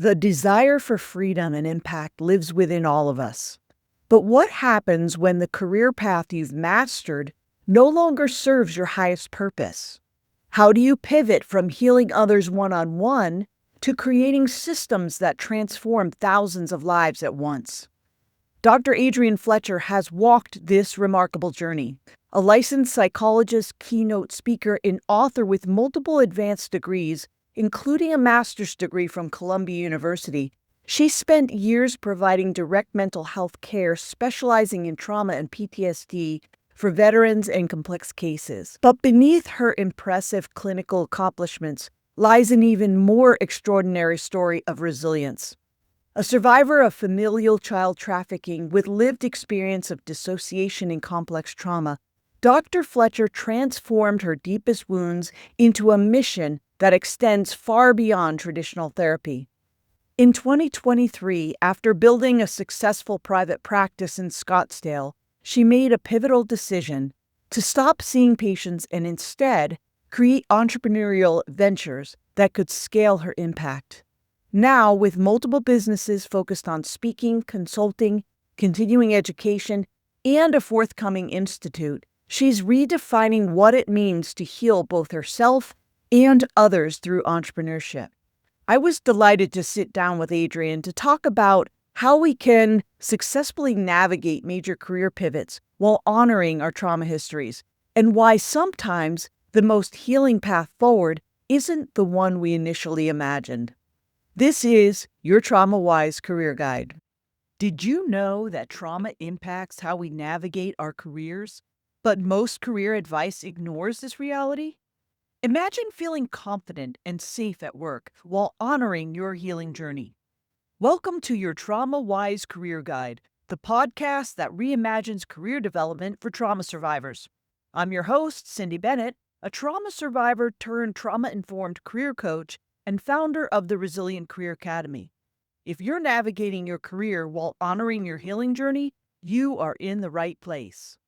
The desire for freedom and impact lives within all of us. But what happens when the career path you've mastered no longer serves your highest purpose? How do you pivot from healing others one-on-one to creating systems that transform thousands of lives at once? Dr. Adrian Fletcher has walked this remarkable journey. A licensed psychologist, keynote speaker, and author with multiple advanced degrees, including a master's degree from Columbia University, she spent years providing direct mental health care, specializing in trauma and PTSD for veterans and complex cases. But beneath her impressive clinical accomplishments lies an even more extraordinary story of resilience. A survivor of familial child trafficking with lived experience of dissociation and complex trauma, Dr. Fletcher transformed her deepest wounds into a mission that extends far beyond traditional therapy. In 2023, after building a successful private practice in Scottsdale, she made a pivotal decision to stop seeing patients and instead create entrepreneurial ventures that could scale her impact. Now, with multiple businesses focused on speaking, consulting, continuing education, and a forthcoming institute, she's redefining what it means to heal both herself and others through entrepreneurship. I was delighted to sit down with Adrian to talk about how we can successfully navigate major career pivots while honoring our trauma histories, and why sometimes the most healing path forward isn't the one we initially imagined. This is your Trauma-Wise Career Guide. Did you know that trauma impacts how we navigate our careers, but most career advice ignores this reality? Imagine feeling confident and safe at work while honoring your healing journey. Welcome to your Trauma-Wise Career Guide, the podcast that reimagines career development for trauma survivors. I'm your host, Cindy Bennett, a trauma survivor turned trauma-informed career coach and founder of the Resilient Career Academy. If you're navigating your career while honoring your healing journey, you are in the right place.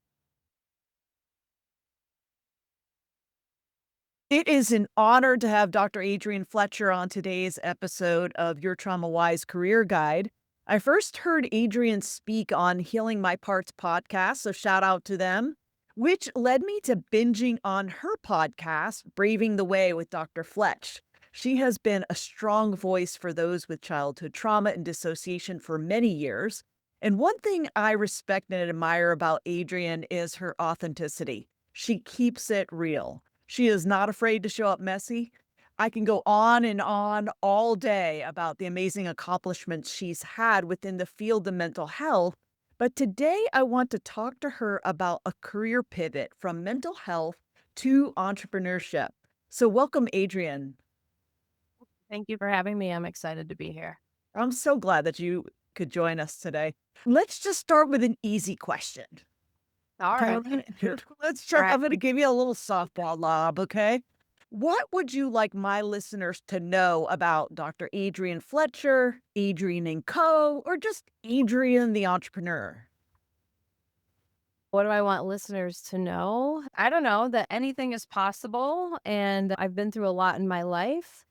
It is an honor to have Dr. Adrian Fletcher on today's episode of Your Trauma-Wise Career Guide. I first heard Adrian speak on Healing My Parts podcast, so shout out to them, which led me to binging on her podcast, Braving the Way with Dr. Fletch. She has been a strong voice for those with childhood trauma and dissociation for many years. And one thing I respect and admire about Adrian is her authenticity. She keeps it real. She is not afraid to show up messy. I can go on and on all day about the amazing accomplishments she's had within the field of mental health, but today I want to talk to her about a career pivot from mental health to entrepreneurship. So welcome, Adrian. Thank you for having me. I'm excited to be here. I'm so glad that you could join us today. Let's just start with an easy question. All Okay, right. let's try. Right. I'm going to give you a little softball lob, okay? What would you like my listeners to know about Dr. Adrian Fletcher, Adrian & Co., or just Adrian the entrepreneur? What do I want listeners to know? I don't know, that anything is possible. And I've been through a lot in my life,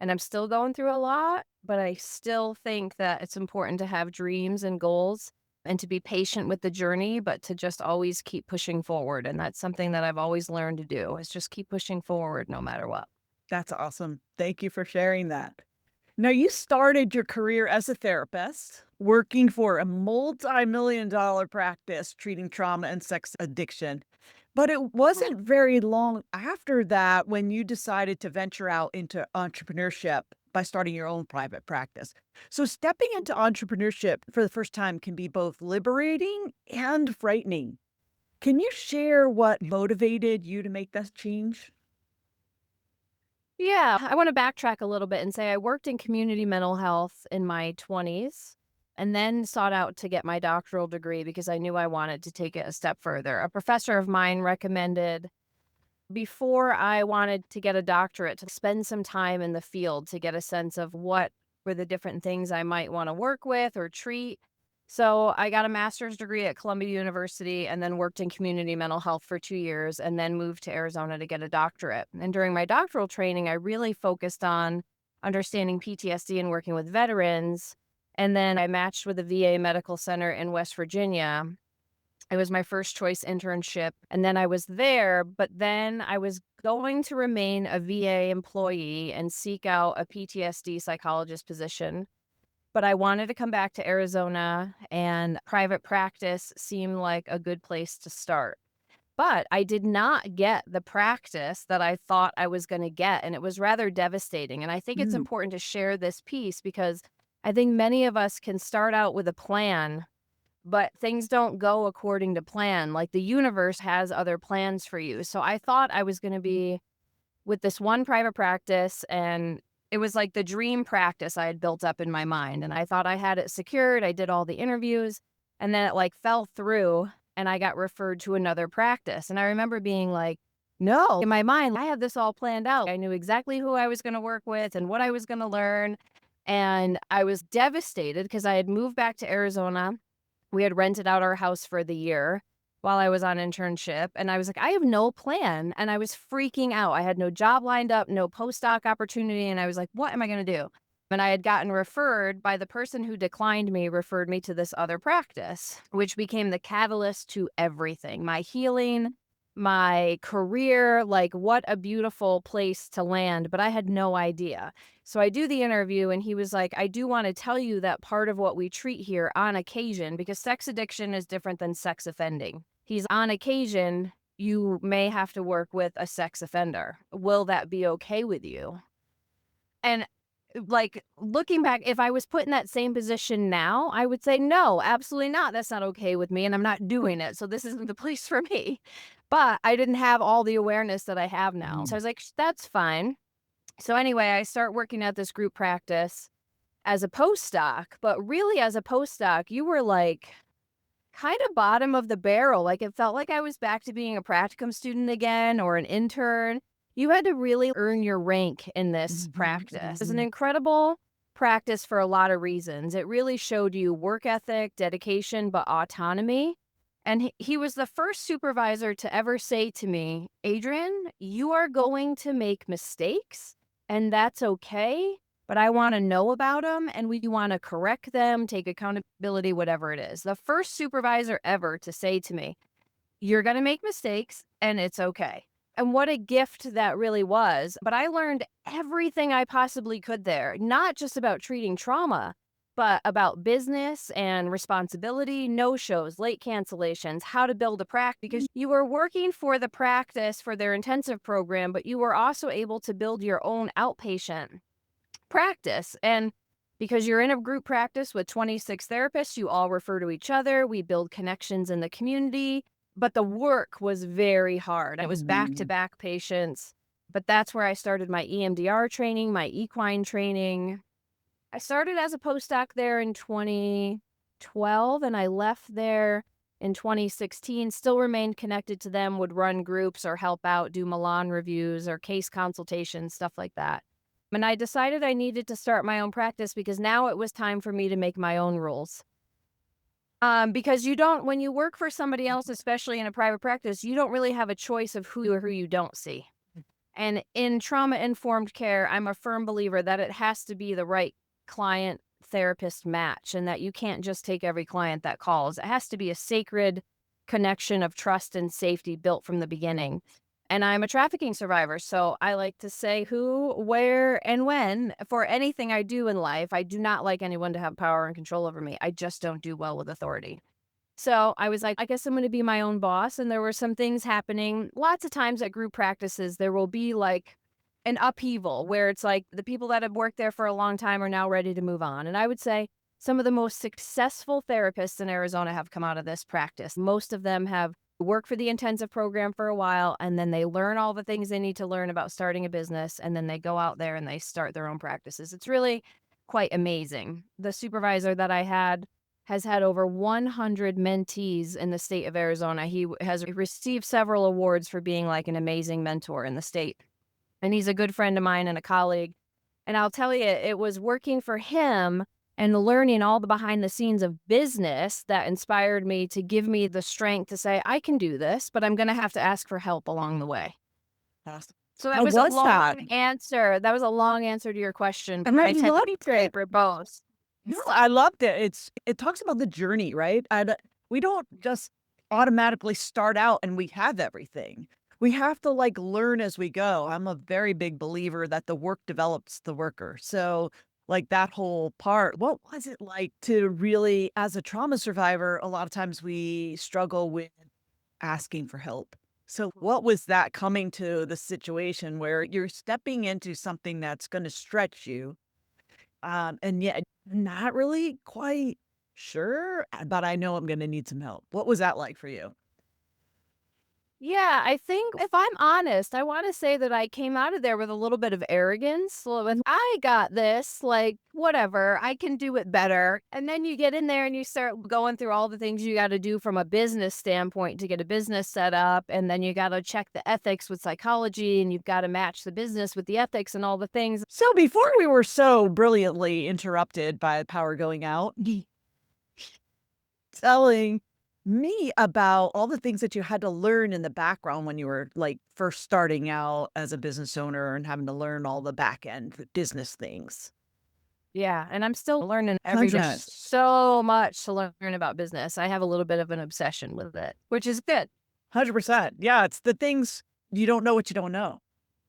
and I'm still going through a lot, but I still think that it's important to have dreams and goals and to be patient with the journey, but to just always keep pushing forward. And that's something that I've always learned to do, is just keep pushing forward no matter what. That's awesome. Thank you for sharing that. Now, you started your career as a therapist, working for a multi-million-dollar practice treating trauma and sex addiction. But it wasn't very long after that when you decided to venture out into entrepreneurship by starting your own private practice. So stepping into entrepreneurship for the first time can be both liberating and frightening. Can you share what motivated you to make that change? Yeah, I want to backtrack a little bit and say I worked in community mental health in my 20s and then sought out to get my doctoral degree because I knew I wanted to take it a step further. A professor of mine recommended, before I wanted to get a doctorate, to spend some time in the field to get a sense of what were the different things I might want to work with or treat. So I got a master's degree at Columbia University and then worked in community mental health for 2 years and then moved to Arizona to get a doctorate. And during my doctoral training, I really focused on understanding PTSD and working with veterans. And then I matched with a VA medical center in West Virginia. It was my first choice internship. And then I was there, but then I was going to remain a VA employee and seek out a PTSD psychologist position. But I wanted to come back to Arizona, and private practice seemed like a good place to start. But I did not get the practice that I thought I was going to get, and it was rather devastating. And I think it's Mm. important to share this piece because I think many of us can start out with a plan, but things don't go according to plan. Like the universe has other plans for you. So I thought I was going to be with this one private practice, and it was like the dream practice I had built up in my mind. And I thought I had it secured. I did all the interviews, and then it like fell through and I got referred to another practice. And I remember being like, no, in my mind, I had this all planned out. I knew exactly who I was going to work with and what I was going to learn. And I was devastated because I had moved back to Arizona. We had rented out our house for the year while I was on internship. And I was like, I have no plan. And I was freaking out. I had no job lined up, no postdoc opportunity. And I was like, what am I going to do? And I had gotten referred by the person who declined me, referred me to this other practice, which became the catalyst to everything, my healing, my career. Like, what a beautiful place to land. But I had no idea. So I do the interview, and he was like, I do want to tell you that part of what we treat here on occasion, because sex addiction is different than sex offending. He's on occasion, you may have to work with a sex offender. Will that be okay with you? And like looking back, if I was put in that same position now, I would say, no, absolutely not. That's not okay with me. And I'm not doing it. So this isn't the place for me. But I didn't have all the awareness that I have now. So I was like, that's fine. So anyway, I start working at this group practice as a postdoc, but really as a postdoc, you were like kind of bottom of the barrel. Like it felt like I was back to being a practicum student again or an intern. You had to really earn your rank in this practice. It's an incredible practice for a lot of reasons. It really showed you work ethic, dedication, but autonomy. And he was the first supervisor to ever say to me, Adrian, you are going to make mistakes, and that's okay. But I want to know about them, and we want to correct them, take accountability, whatever it is. The first supervisor ever to say to me, you're going to make mistakes, and it's okay. And what a gift that really was. But I learned everything I possibly could there, not just about treating trauma, but about business and responsibility, no-shows, late cancellations, how to build a practice. Because you were working for the practice for their intensive program, but you were also able to build your own outpatient practice. And because you're in a group practice with 26 therapists, you all refer to each other. We build connections in the community. But the work was very hard. It was back-to-back patients. But that's where I started my EMDR training, my equine training. I started as a postdoc there in 2012, and I left there in 2016, still remained connected to them, would run groups or help out, do Milan reviews or case consultations, stuff like that. And I decided I needed to start my own practice because now it was time for me to make my own rules. Because you don't, when you work for somebody else, especially in a private practice, you don't really have a choice of who or who you don't see. And in trauma-informed care, I'm a firm believer that it has to be the right client therapist match, and that you can't just take every client that calls. It has to be a sacred connection of trust and safety built from the beginning. And I'm a trafficking survivor, so I like to say who, where, and when for anything I do in life. I do not like anyone to have power and control over me. I just don't do well with authority. So I was like, I guess I'm going to be my own boss. And there were some things happening. Lots of times at group practices, there will be like an upheaval where it's like the people that have worked there for a long time are now ready to move on. And I would say some of the most successful therapists in Arizona have come out of this practice. Most of them have worked for the intensive program for a while, and then they learn all the things they need to learn about starting a business, and then they go out there and they start their own practices. It's really quite amazing. The supervisor that I had has had over 100 mentees in the state of Arizona. He has received several awards for being like an amazing mentor in the state. And he's a good friend of mine and a colleague. And I'll tell you, it was working for him and learning all the behind the scenes of business that inspired me to give me the strength to say, I can do this, but I'm going to have to ask for help along the way. Awesome. So that How was a was that? long answer. That was a long answer to your question. And I I tend to loved be it. verbose. No, I loved it. It talks about the journey, right? We don't just automatically start out and we have everything. We have to like learn as we go. I'm a very big believer that the work develops the worker. So like that whole part, what was it like to really, as a trauma survivor, a lot of times we struggle with asking for help. So what was that coming to the situation where you're stepping into something that's going to stretch you, and yet not really quite sure, but I know I'm gonna need some help. What was that like for you? Yeah, I think if I'm honest, I want to say that I came out of there with a little bit of arrogance. With I got this, like, whatever, I can do it better. And then you get in there and you start going through all the things you got to do from a business standpoint to get a business set up. And then you got to check the ethics with psychology and you've got to match the business with the ethics and all the things. So before we were so brilliantly interrupted by power going out, telling me about all the things that you had to learn in the background when you were like first starting out as a business owner and having to learn all the back end business things. Yeah, and I'm still learning every day. 100%. So much to learn about business. I have a little bit of an obsession with it, which is good. 100%. Yeah, it's the things you don't know what you don't know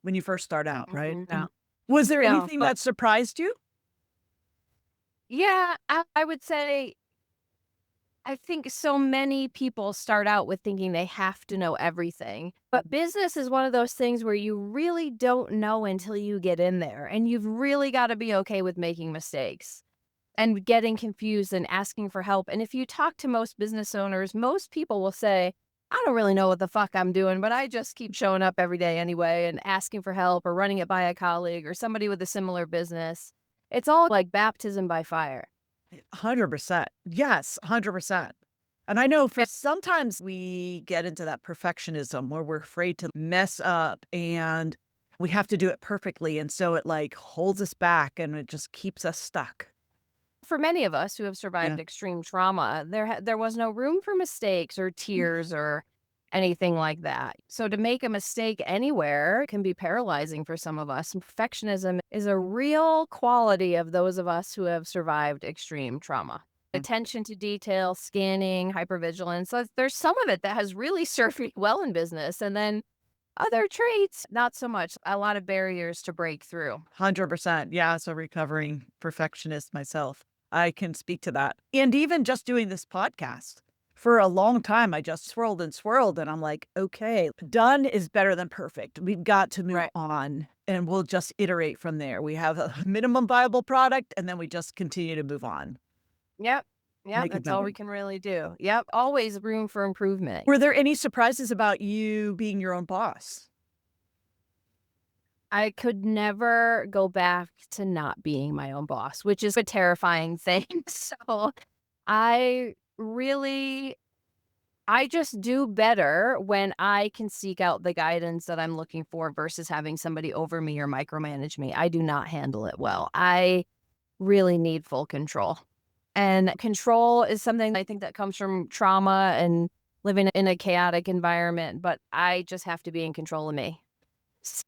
when you first start out, right? Mhm. No, Was there no, anything but that surprised you? yeah, I would say I think so many people start out with thinking they have to know everything. But business is one of those things where you really don't know until you get in there. And you've really got to be okay with making mistakes and getting confused and asking for help. And if you talk to most business owners, most people will say, I don't really know what the fuck I'm doing, but I just keep showing up every day anyway and asking for help or running it by a colleague or somebody with a similar business. It's all like baptism by fire. 100%. Yes, 100%. And I know for sometimes we get into that perfectionism where we're afraid to mess up and we have to do it perfectly. And so it like holds us back and it just keeps us stuck. For many of us who have Yeah. survived extreme trauma, there was no room for mistakes or tears or anything like that. So to make a mistake anywhere can be paralyzing for some of us. And perfectionism is a real quality of those of us who have survived extreme trauma. Attention to detail, scanning, hypervigilance. There's some of it that has really served me well in business. And then other traits, not so much. A lot of barriers to break through. 100%. Yeah. So recovering perfectionist myself, I can speak to that. And even just doing this podcast for a long time, I just swirled and swirled. And I'm like, okay, done is better than perfect. We've got to move Right. on and we'll just iterate from there. We have a minimum viable product and then we just continue to move on. Yep. Yep. Make it That's all better. we can really do. Yep. Always room for improvement. Were there any surprises about you being your own boss? I could never go back to not being my own boss, which is a terrifying thing. So I really, I just do better when I can seek out the guidance that I'm looking for versus having somebody over me or micromanage me. I do not handle it well. I really need full control. And control is something I think that comes from trauma and living in a chaotic environment, but I just have to be in control of me.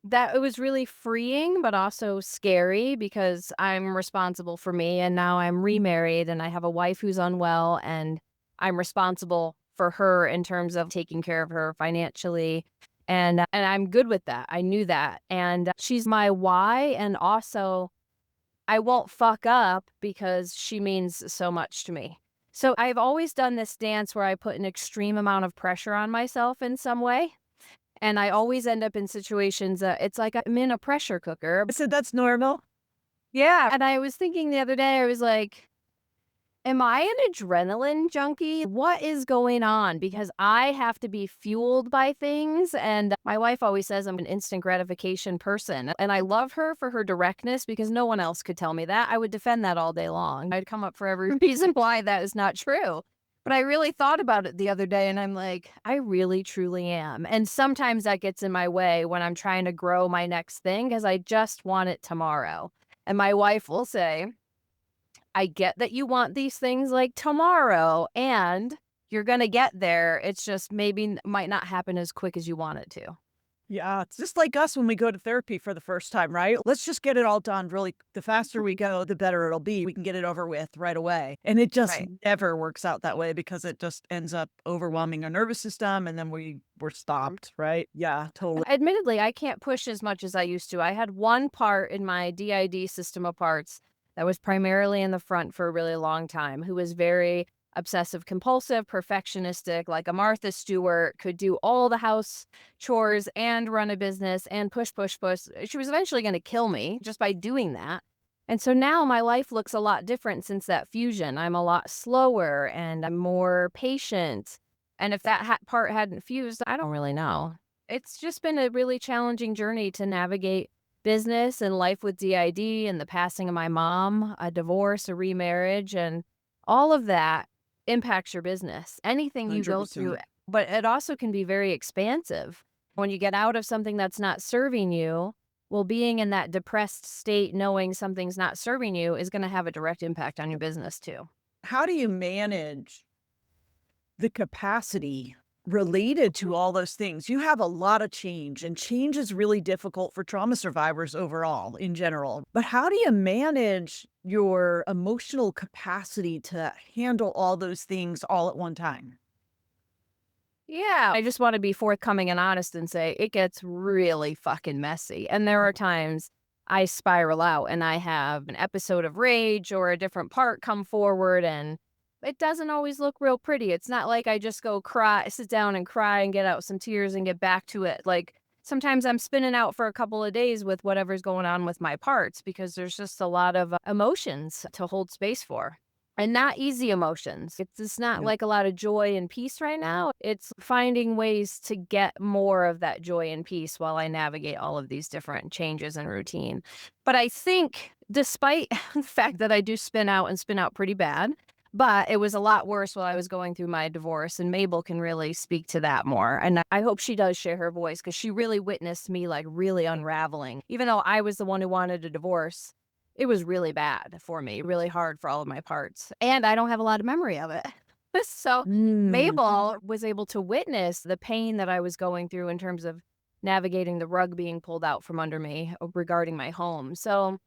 That it was really freeing, but also scary because I'm responsible for me. And now I'm remarried and I have a wife who's unwell and I'm responsible for her in terms of taking care of her financially. And I'm good with that. I knew that. And she's my why. And also I won't fuck up because she means so much to me. So I've always done this dance where I put an extreme amount of pressure on myself in some way. And I always end up in situations that it's like I'm in a pressure cooker. I said, that's normal. Yeah. And I was thinking the other day, I was like, am I an adrenaline junkie? What is going on? Because I have to be fueled by things. And my wife always says I'm an instant gratification person. And I love her for her directness because no one else could tell me that. I would defend that all day long. I'd come up for every reason why that is not true. But I really thought about it the other day and I'm like, I really truly am. And sometimes that gets in my way when I'm trying to grow my next thing because I just want it tomorrow. And my wife will say, I get that you want these things like tomorrow and you're going to get there. It's just maybe might not happen as quick as you want it to. Yeah, it's just like us when we go to therapy for the first time, right? Let's just get it all done really. The faster we go, the better it'll be. We can get it over with right away. And it just Right. never works out that way because it just ends up overwhelming our nervous system and then we're stopped, right? Yeah, totally. Admittedly, I can't push as much as I used to. I had one part in my DID system of parts that was primarily in the front for a really long time, who was very obsessive compulsive, perfectionistic, like a Martha Stewart, could do all the house chores and run a business and push, push, push. She was eventually going to kill me just by doing that. And so now my life looks a lot different since that fusion. I'm a lot slower and I'm more patient. And if that part hadn't fused, I don't really know. It's just been a really challenging journey to navigate business and life with DID and the passing of my mom, a divorce, a remarriage, and all of that impacts your business. Anything you go through, 100%. but it also can be very expansive. When you get out of something that's not serving you, well, being in that depressed state, knowing something's not serving you is going to have a direct impact on your business too. How do you manage the capacity related to all those things? You have a lot of change, and change is really difficult for trauma survivors overall in general. But how do you manage your emotional capacity to handle all those things all at one time? Yeah, I just wanna be forthcoming and honest and say it gets really fucking messy, and there are times I spiral out and I have an episode of rage or a different part come forward, and it doesn't always look real pretty. It's not like I just go cry sit down and cry and get out some tears and get back to it. Like, sometimes I'm spinning out for a couple of days with whatever's going on with my parts because there's just a lot of emotions to hold space for. And not easy emotions. It's just not Yep. like a lot of joy and peace right now. It's finding ways to get more of that joy and peace while I navigate all of these different changes and routine. But I think despite the fact that I do spin out and spin out pretty bad, but it was a lot worse while I was going through my divorce, and Mabel can really speak to that more. And I hope she does share her voice because she really witnessed me like really unraveling. Even though I was the one who wanted a divorce, it was really bad for me, really hard for all of my parts, and I don't have a lot of memory of it. So, Mm. Mabel was able to witness the pain that I was going through in terms of navigating the rug being pulled out from under me regarding my home. So,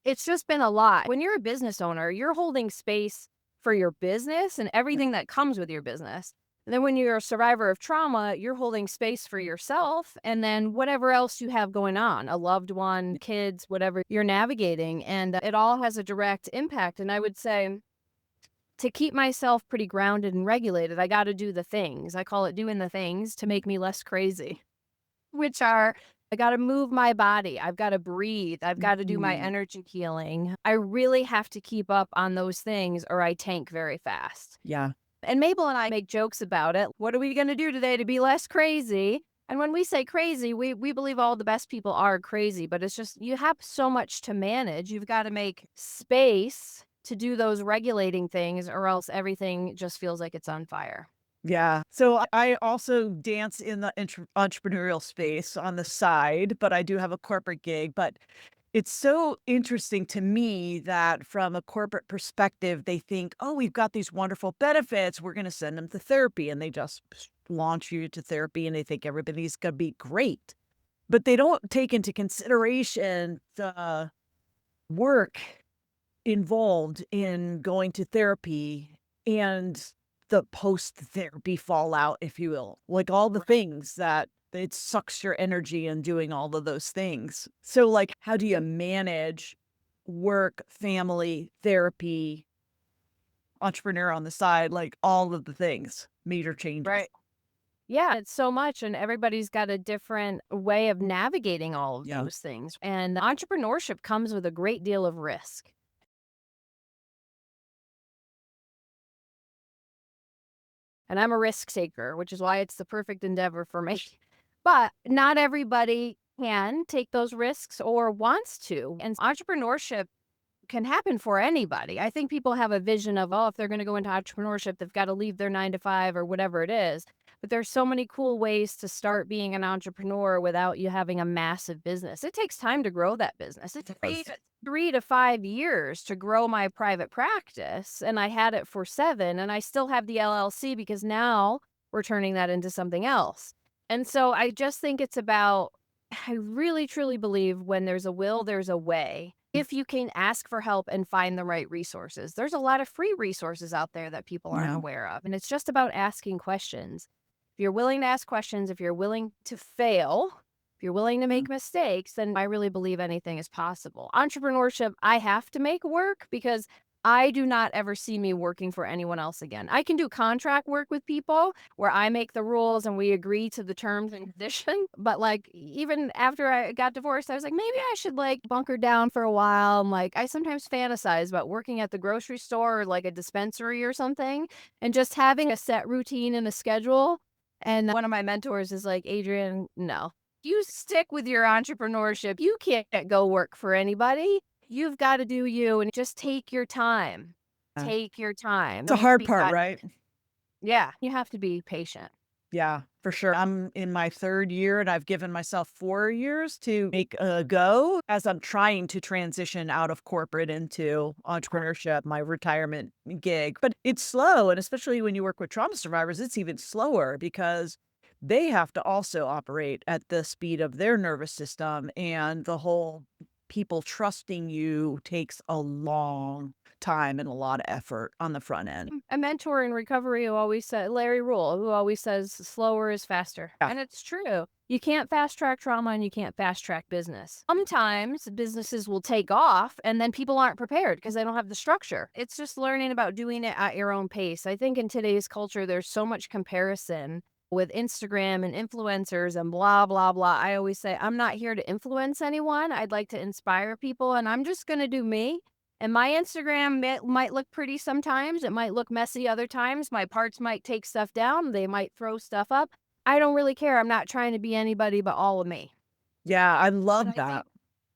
it's just been a lot. When you're a business owner, you're holding space for your business and everything that comes with your business. And then when you're a survivor of trauma, you're holding space for yourself and then whatever else you have going on, a loved one, kids, whatever you're navigating. And it all has a direct impact. And I would say to keep myself pretty grounded and regulated, I got to do the things. I call it doing the things to make me less crazy, which are I gotta move my body, I've gotta breathe, I've gotta do my Mm. energy healing. I really have to keep up on those things or I tank very fast. Yeah. And Mabel and I make jokes about it. What are we gonna do today to be less crazy? And when we say crazy, we believe all the best people are crazy, but it's just you have so much to manage. You've got to make space to do those regulating things, or else everything just feels like it's on fire. Yeah. So I also dance in the entrepreneurial space on the side, but I do have a corporate gig. But it's so interesting to me that from a corporate perspective, they think, oh, we've got these wonderful benefits. We're going to send them to therapy. And they just launch you to therapy and they think everybody's going to be great. But they don't take into consideration the work involved in going to therapy and the post-therapy fallout, if you will, like all the things that it sucks your energy and doing all of those things. So, like, how do you manage work, family, therapy, entrepreneur on the side, like all of the things, major changes? Right. Yeah, it's so much, and everybody's got a different way of navigating all of Yeah. those things. And entrepreneurship comes with a great deal of risk. And I'm a risk taker, which is why it's the perfect endeavor for me. But not everybody can take those risks or wants to. And entrepreneurship can happen for anybody. I think people have a vision of, oh, if they're going to go into entrepreneurship, they've got to leave their 9 to 5 or whatever it is. But there's so many cool ways to start being an entrepreneur without you having a massive business. It takes time to grow that business. It took me 3 to 5 years to grow my private practice. And I had it for 7, and I still have the LLC because now we're turning that into something else. And so I just think it's about, I really truly believe when there's a will, there's a way. If you can ask for help and find the right resources, there's a lot of free resources out there that people aren't Yeah. aware of. And it's just about asking questions. If you're willing to ask questions, if you're willing to fail, if you're willing to make mistakes, then I really believe anything is possible. Entrepreneurship, I have to make work because I do not ever see me working for anyone else again. I can do contract work with people where I make the rules and we agree to the terms and conditions. But like even after I got divorced, I was like, maybe I should like bunker down for a while. And like I sometimes fantasize about working at the grocery store or like a dispensary or something and just having a set routine and a schedule. And one of my mentors is like, Adrian, no. You stick with your entrepreneurship. You can't go work for anybody. You've got to do you and just take your time. Yeah. Take your time. It's a Don't hard be part, got right? yeah, you have to be patient. Yeah, for sure. I'm in my third year and I've given myself 4 years to make a go as I'm trying to transition out of corporate into entrepreneurship, my retirement gig. But it's slow. And especially when you work with trauma survivors, it's even slower because they have to also operate at the speed of their nervous system. And the whole people trusting you takes a long time and a lot of effort on the front end. A mentor in recovery who always said, Larry Rule, who always says slower is faster. Yeah. And it's true. You can't fast track trauma and you can't fast track business. Sometimes businesses will take off and then people aren't prepared because they don't have the structure. It's just learning about doing it at your own pace. I think in today's culture, there's so much comparison with Instagram and influencers and blah, blah, blah. I always say, I'm not here to influence anyone. I'd like to inspire people and I'm just going to do me. And my Instagram might look pretty sometimes. It might look messy other times. My parts might take stuff down. They might throw stuff up. I don't really care. I'm not trying to be anybody but all of me. Yeah, I But love I think that.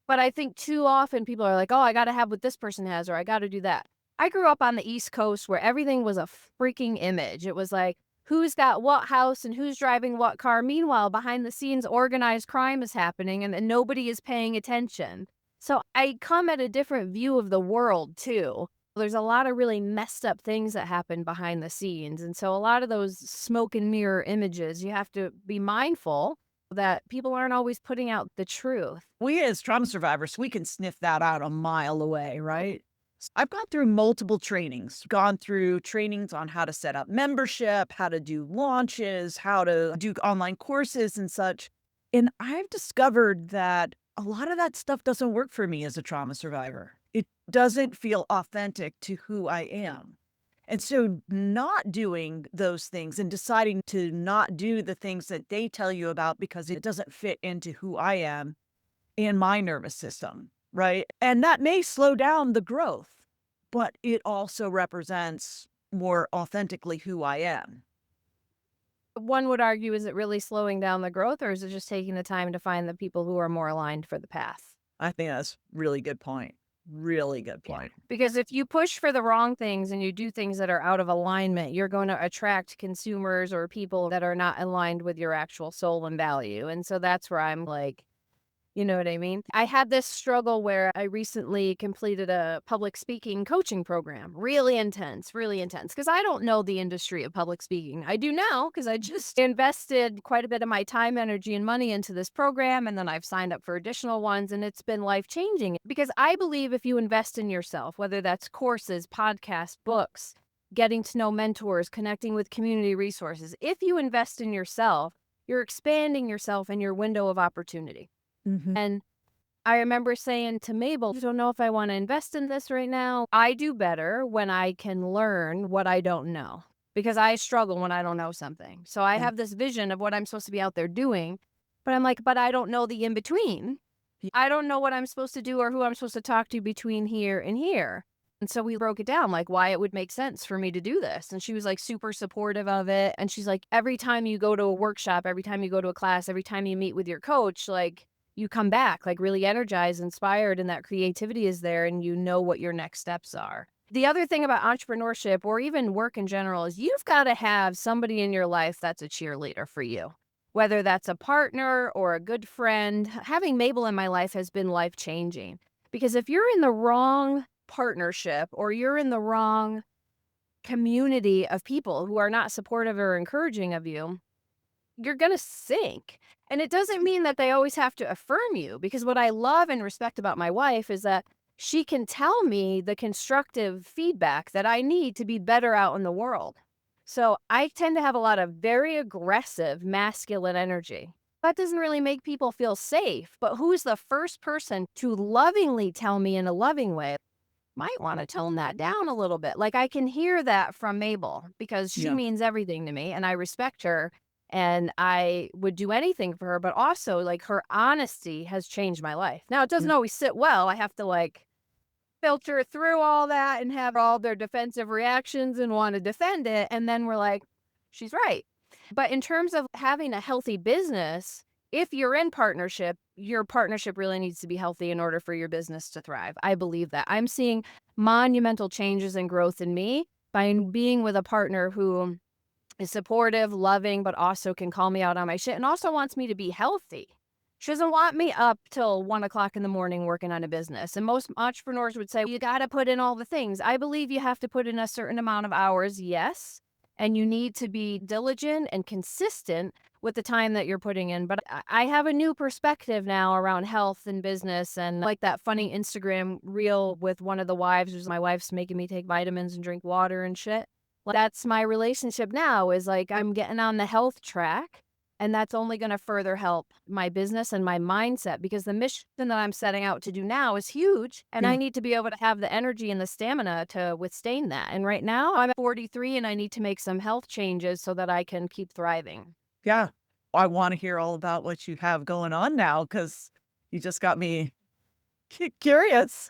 but I think too often people are like, "Oh, I gotta have what this person has, or I gotta do that." I grew up on the East Coast where everything was a freaking image. It was like, who's got what house and who's driving what car. Meanwhile, behind the scenes, organized crime is happening and nobody is paying attention. So I come at a different view of the world too. There's a lot of really messed up things that happen behind the scenes. And so a lot of those smoke and mirror images, you have to be mindful that people aren't always putting out the truth. We as trauma survivors, we can sniff that out a mile away, right? I've gone through multiple trainings, gone through trainings on how to set up membership, how to do launches, how to do online courses and such. And I've discovered that a lot of that stuff doesn't work for me as a trauma survivor. It doesn't feel authentic to who I am. And so not doing those things and deciding to not do the things that they tell you about because it doesn't fit into who I am and my nervous system, right? And that may slow down the growth, but it also represents more authentically who I am. One would argue, is it really slowing down the growth or is it just taking the time to find the people who are more aligned for the path? I think that's really good point. Really good Yeah. point. Because if you push for the wrong things and you do things that are out of alignment, you're going to attract consumers or people that are not aligned with your actual soul and value. And so that's where I'm like, you know what I mean? I had this struggle where I recently completed a public speaking coaching program. Really intense, because I don't know the industry of public speaking. I do now because I just invested quite a bit of my time, energy, and money into this program. And then I've signed up for additional ones, and it's been life changing because I believe if you invest in yourself, whether that's courses, podcasts, books, getting to know mentors, connecting with community resources, if you invest in yourself, you're expanding yourself and your window of opportunity. Mhm. And I remember saying to Mabel, I don't know if I want to invest in this right now. I do better when I can learn what I don't know because I struggle when I don't know something. So I Yeah. have this vision of what I'm supposed to be out there doing, but I'm like, but I don't know the in between. Ye I don't know what I'm supposed to do or who I'm supposed to talk to between here and here. And so we broke it down, like why it would make sense for me to do this. And she was like super supportive of it. And she's like, every time you go to a workshop, every time you go to a class, every time you meet with your coach, like you come back like really energized, inspired, and that creativity is there and you know what your next steps are. The other thing about entrepreneurship or even work in general is you've got to have somebody in your life that's a cheerleader for you. Whether that's a partner or a good friend, having Mabel in my life has been life changing. Because if you're in the wrong partnership or you're in the wrong community of people who are not supportive or encouraging of you, you're going to sink. And it doesn't mean that they always have to affirm you, because what I love and respect about my wife is that she can tell me the constructive feedback that I need to be better out in the world. So I tend to have a lot of very aggressive masculine energy. That doesn't really make people feel safe, but who's the first person to lovingly tell me in a loving way? Might want to tone that down a little bit. Like, I can hear that from Mabel because she Yeah. means everything to me and I respect her and I would do anything for her, but also like her honesty has changed my life. Now, it doesn't Yeah. always sit well. I have to like filter through all that and have all their defensive reactions and want to defend it. And then we're like, she's right. But in terms of having a healthy business, if you're in partnership, your partnership really needs to be healthy in order for your business to thrive. I believe that. I'm seeing monumental changes and growth in me by being with a partner who is supportive, loving, but also can call me out on my shit and also wants me to be healthy. She doesn't want me up till 1 o'clock in the morning working on a business. And most entrepreneurs would say, you got to put in all the things. I believe you have to put in a certain amount of hours, yes. And you need to be diligent and consistent with the time that you're putting in. But I have a new perspective now around health and business. And like that funny Instagram reel with one of the wives, who's my wife's making me take vitamins and drink water and shit. Like, that's my relationship now, is like I'm getting on the health track. And that's only going to further help my business and my mindset, because the mission that I'm setting out to do now is huge. And I Yeah. need to be able to have the energy and the stamina to withstand that. And right now I'm at 43 and I need to make some health changes so that I can keep thriving. Yeah. I want to hear all about what you have going on now because you just got me curious.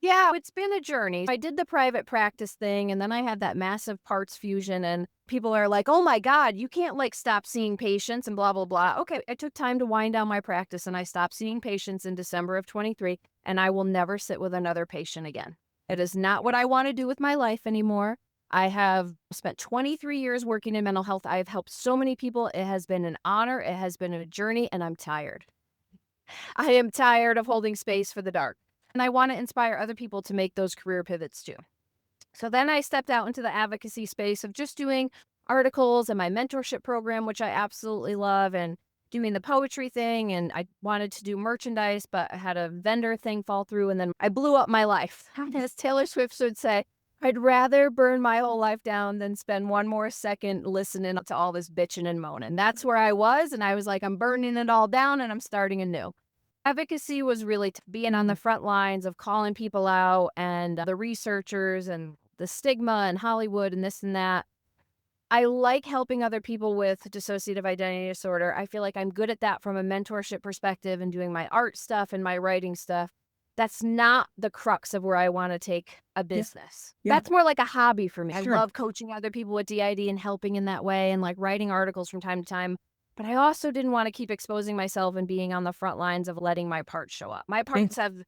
Yeah, it's been a journey. I did the private practice thing and then I had that massive parts fusion and people are like, "Oh my God, you can't like stop seeing patients and blah, blah, blah." Okay, I took time to wind down my practice and I stopped seeing patients in December of 23 and I will never sit with another patient again. It is not what I want to do with my life anymore. I have spent 23 years working in mental health. I have helped so many people. It has been an honor. It has been a journey and I'm tired. I am tired of holding space for the dark. And I want to inspire other people to make those career pivots too. So then I stepped out into the advocacy space of just doing articles and my mentorship program, which I absolutely love, and doing the poetry thing. And I wanted to do merchandise, but I had a vendor thing fall through. And then I blew up my life. As Taylor Swift would say, I'd rather burn my whole life down than spend one more second listening to all this bitching and moaning. That's where I was. And I was like, I'm burning it all down and I'm starting anew. Advocacy was really being on the front lines of calling people out and the researchers and the stigma and Hollywood and this and that. I like helping other people with dissociative identity disorder. I feel like I'm good at that from a mentorship perspective and doing my art stuff and my writing stuff. That's not the crux of where I want to take a Yeah. business. Yeah. That's more like a hobby for me. I Sure. love coaching other people with DID and helping in that way and like writing articles from time to time. But I also didn't want to keep exposing myself and being on the front lines of letting my parts show up. My parts have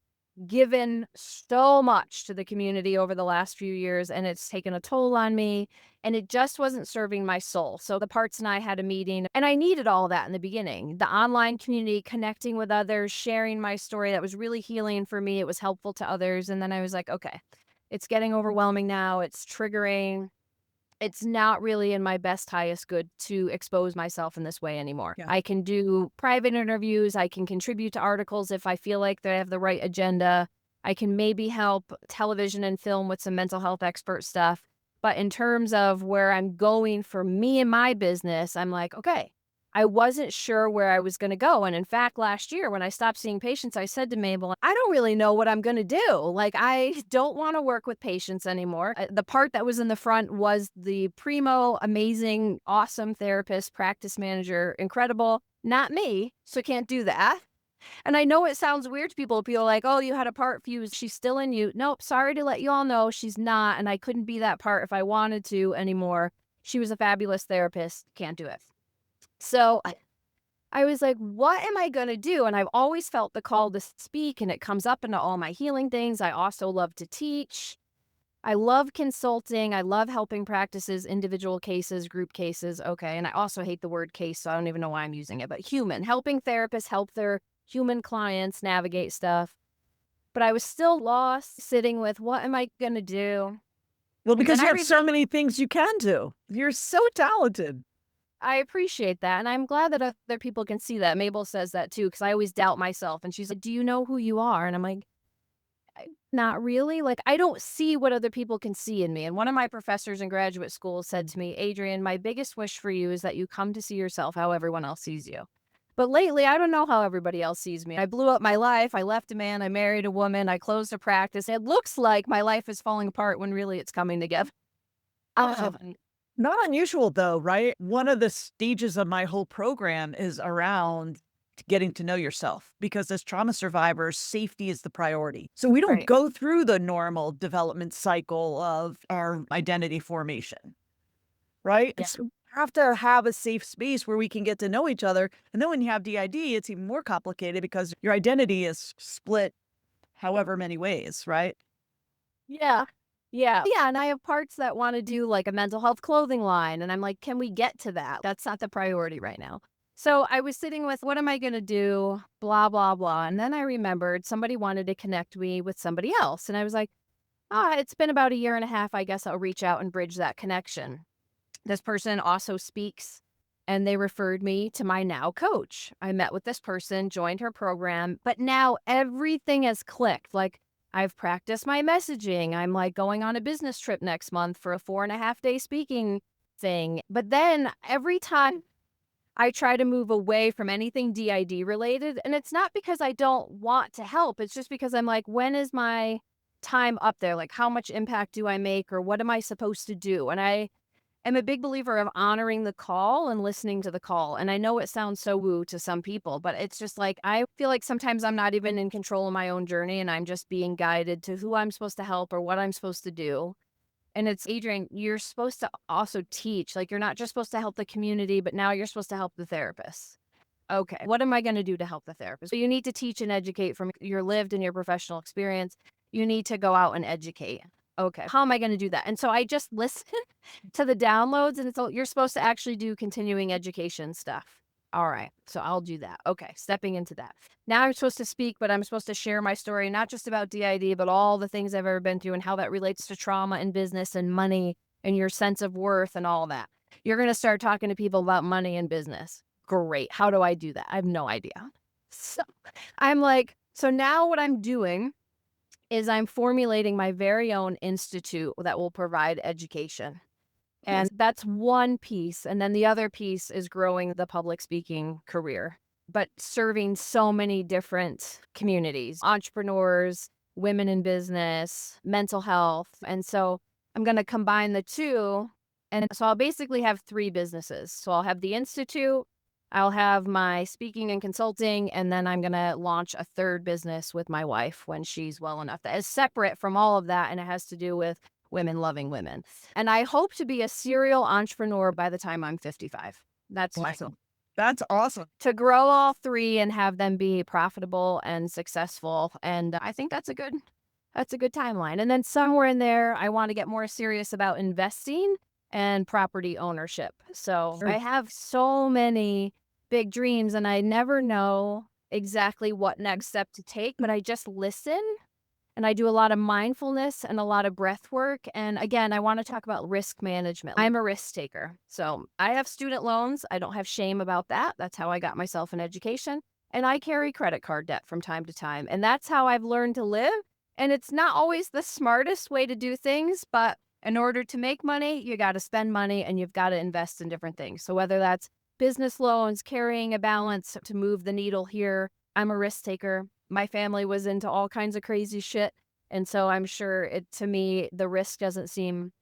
given so much to the community over the last few years, and it's taken a toll on me, and it just wasn't serving my soul. So the parts and I had a meeting, and I needed all that in the beginning. The online community, connecting with others, sharing my story, that was really healing for me. It was helpful to others. And then I was like, okay, it's getting overwhelming now. It's triggering. It's not really in my best, highest good to expose myself in this way anymore. Yeah. I can do private interviews. I can contribute to articles if I feel like they have the right agenda. I can maybe help television and film with some mental health expert stuff. But in terms of where I'm going for me and my business, I'm like, okay, I wasn't sure where I was going to go. And in fact, last year when I stopped seeing patients, I said to Mabel, I don't really know what I'm going to do. Like, I don't want to work with patients anymore. The part that was in the front was the primo, amazing, awesome therapist, practice manager, incredible. Not me. So can't do that. And I know it sounds weird to people. People are like, oh, you had a part fuse. She's still in you. Nope. Sorry to let you all know she's not. And I couldn't be that part if I wanted to anymore. She was a fabulous therapist. Can't do it. So I was like, what am I going to do? And I've always felt the call to speak, and it comes up into all my healing things. I also love to teach. I love consulting. I love helping practices, individual cases, group cases. Okay. And I also hate the word case, so I don't even know why I'm using it, but human, helping therapists help their human clients navigate stuff. But I was still lost, sitting with, what am I going to do? Well, And then because you I have so many things you can do. You're so talented. I appreciate that, and I'm glad that other people can see that. Mabel says that too, because I always doubt myself, and she's like, "Do you know who you are?" And I'm like, "Not really." Like, I don't see what other people can see in me. And one of my professors in graduate school said to me, "Adrian, my biggest wish for you is that you come to see yourself how everyone else sees you." But lately, I don't know how everybody else sees me. I blew up my life. I left a man. I married a woman. I closed a practice. It looks like my life is falling apart when really it's coming together. Um, Not unusual though, right? One of the stages of my whole program is around getting to know yourself because as trauma survivors, safety is the priority. So we don't right. go through the normal development cycle of our identity formation, right? Yeah. So we have to have a safe space where we can get to know each other. And then when you have DID, it's even more complicated because your identity is split however many ways, right? Yeah. Yeah, and I have parts that wanna do, like, a mental health clothing line, and I'm like, "Can we get to that?" That's not the priority right now. So, I was sitting with, "What am I gonna do?" Blah, blah, blah, and then I remembered somebody wanted to connect me with somebody else, and I was like, "Ah, it's been about a year and a half, I guess I'll reach out and bridge that connection." This person also speaks, and they referred me to my now coach. I met with this person, joined her program, but now everything has clicked. Like, I've practiced my messaging. I'm like going on a business trip next month for a 4.5 day speaking thing. But then every time I try to move away from anything DID related, and it's not because I don't want to help, it's just because I'm like, when is my time up there? Like, how much impact do I make, or what am I supposed to do? And I'm a big believer of honoring the call and listening to the call. And I know it sounds so woo to some people, but it's just like I feel like sometimes I'm not even in control of my own journey and I'm just being guided to who I'm supposed to help or what I'm supposed to do. And it's Adrian, you're supposed to also teach. Like, you're not just supposed to help the community, but now you're supposed to help the therapist. Okay, what am I going to do to help the therapist? So you need to teach and educate from your lived and your professional experience. You need to go out and educate. Okay, how am I going to do that? And so I just listen to the downloads, and it's all, you're supposed to actually do continuing education stuff. All right, so I'll do that. Okay, stepping into that. Now I'm supposed to speak, but I'm supposed to share my story, not just about DID, but all the things I've ever been through and how that relates to trauma and business and money and your sense of worth and all that. You're going to start talking to people about money and business. Great. How do I do that? I have no idea. So I'm like, so now what I'm doing is I'm formulating my very own institute that will provide education. And that's one piece. And then the other piece is growing the public speaking career, but serving so many different communities, entrepreneurs, women in business, mental health. And so I'm going to combine the two. And so I'll basically have three businesses. So I'll have the Institute, I'll have my speaking and consulting, and then I'm going to launch a third business with my wife when she's well enough. That is separate from all of that. And it has to do with women loving women. And I hope to be a serial entrepreneur by the time I'm 55. That's my goal. Awesome. That's awesome. To grow all three and have them be profitable and successful. And I think that's a good timeline. And then somewhere in there, I want to get more serious about investing and property ownership. So Sure. I have so many big dreams and I never know exactly what next step to take, but I just listen and I do a lot of mindfulness and a lot of breath work. And again, I want to talk about risk management. I'm a risk taker. So I have student loans. I don't have shame about that. That's how I got myself an education. And I carry credit card debt from time to time. And that's how I've learned to live. And it's not always the smartest way to do things, but in order to make money, you got to spend money and you've got to invest in different things. So whether that's business loans, carrying a balance to move the needle here, I'm a risk taker. My family was into all kinds of crazy shit. And so I'm sure to me, the risk doesn't seem